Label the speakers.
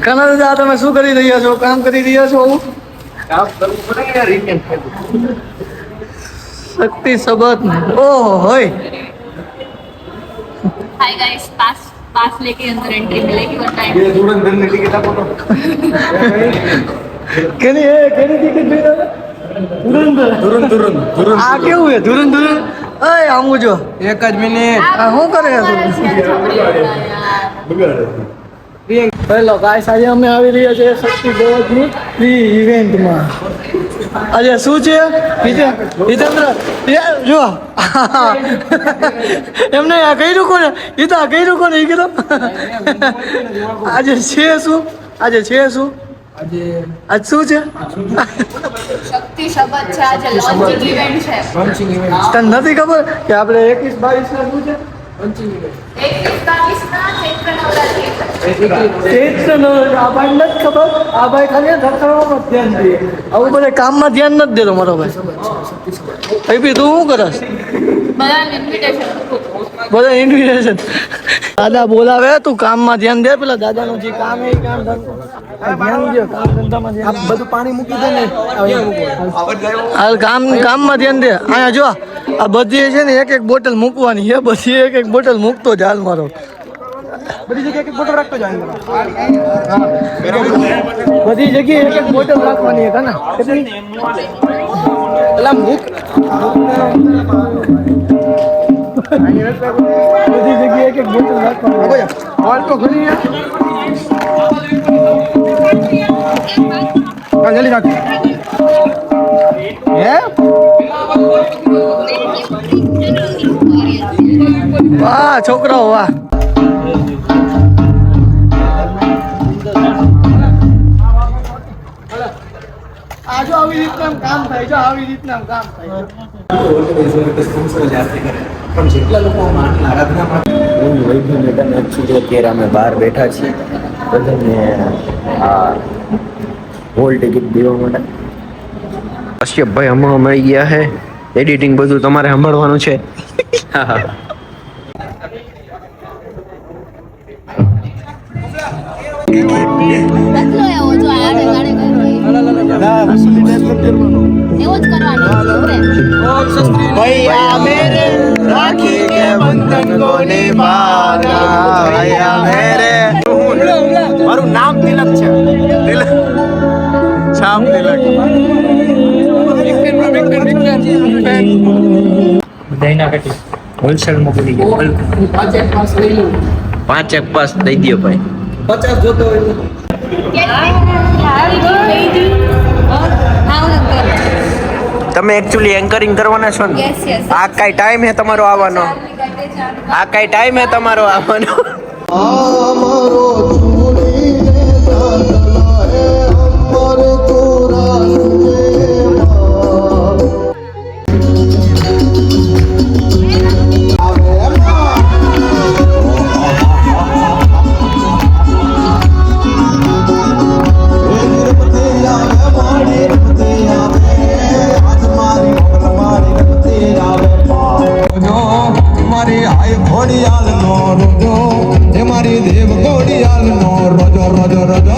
Speaker 1: કનરદા તમે શું કરી રહ્યા છો? કામ કરી રહ્યા છો? શક્તિ સબત ઓહ હોય।
Speaker 2: हाय गाइस, पास लेके अंदर एंट्री मिलेगी वरना
Speaker 1: ये धुरंधर ने टिकट आपको केनी टिकट दे धुरंधर आ केવું હે ધુરંધર ઓય આમુ જો એક જ મિનિટ હું કરે છે હેલો ગાઈસ આજે અમે આવી રહ્યા છે શક્તિ ગોવર્ધની પ્રી ઇવેન્ટમાં। આજે શું છે હિતેન્દ્ર જો એમને આ કર્યું કોને હિતા કર્યું કોને એ કીધું આજે છે શું આજ શું છે
Speaker 2: शक्ति शब्द છે આજે લોન્ચિંગ ઇવેન્ટ છે।
Speaker 1: તને નથી ખબર કે આપણે 21-22 ના શું છે લોન્ચિંગ ઇવેન્ટ
Speaker 2: 21-22 ના ચૈત્ર નવરાત્રી
Speaker 1: ચૈત્ર નવરાત્રી આ ભાઈ નથી ખબર આ ભાઈ ખાલી રખડવામાં ધ્યાન દે આવું બધે કામમાં ધ્યાન નથી દેતો મારો ભાઈ બી તું શું કરસ બધા ઇન્વિટેશન દાદા બોલાવે તું કામમાં ધ્યાન દે પેલા દાદાનું જે કામ એ કામ ધ્યાન દે કામ ધંધામાં ધ્યાન બધું પાણી મૂકી દે ને હાલ કામમાં ધ્યાન દે અહીંયા જો આ બધી છે ને એક બોટલ મૂકવાની છે બધી એક બોટલ મૂકતો જ હાલ મારો બધી જગ્યાએ એક બોટલ રાખતો જાય બધી જગ્યાએ એક બોટલ રાખવાની છે ને કેટલી પેલા મૂક બધી જગ્યાએ એક બોટલ રાખવાની ઓલ તો ઘણી જલ્દી રાખ હે વાહ છોકરાઓ વાહ આજો આવી રીતના કામ થાય જો આવી રીતના કામ થાય
Speaker 3: પણ જેટલા લોકો આરાધના વૈભવ મેદાન એકચ્યુઅલી અત્યારે અમે બહાર બેઠા છીએ બધાને આ હોલ ટિકિટ દેવા માટે કશ્યપભાઈ હમણાં મળી ગયા છે એડિટિંગ બધું તમારે સાંભળવાનું છે
Speaker 2: કેટલો એવો જો આડે ગાડે એવો જ કરવાનો
Speaker 1: ભૈયા મેરે રાખી કે બંધન કો નિભાના ભૈયા મેરે મારું નામ તિલક છે તિલક શામ તિલક
Speaker 4: દૈના કટી હોલસેલ મોકલી ગયા
Speaker 3: 5 પાસ દઈ દો ભાઈ
Speaker 1: 50 જોતો હોય
Speaker 3: તમે એકચ્યુઅલી એન્કરિંગ કરવાના છો ને આ કઈ ટાઈમ હે તમારો આવવાનો આ કઈ ટાઈમ હે તમારો આવવાનો
Speaker 5: ઘોડિયાલ નો રોજો એ મારી દેવ ઘોડિયાલ નો રોજો રોજો રોજો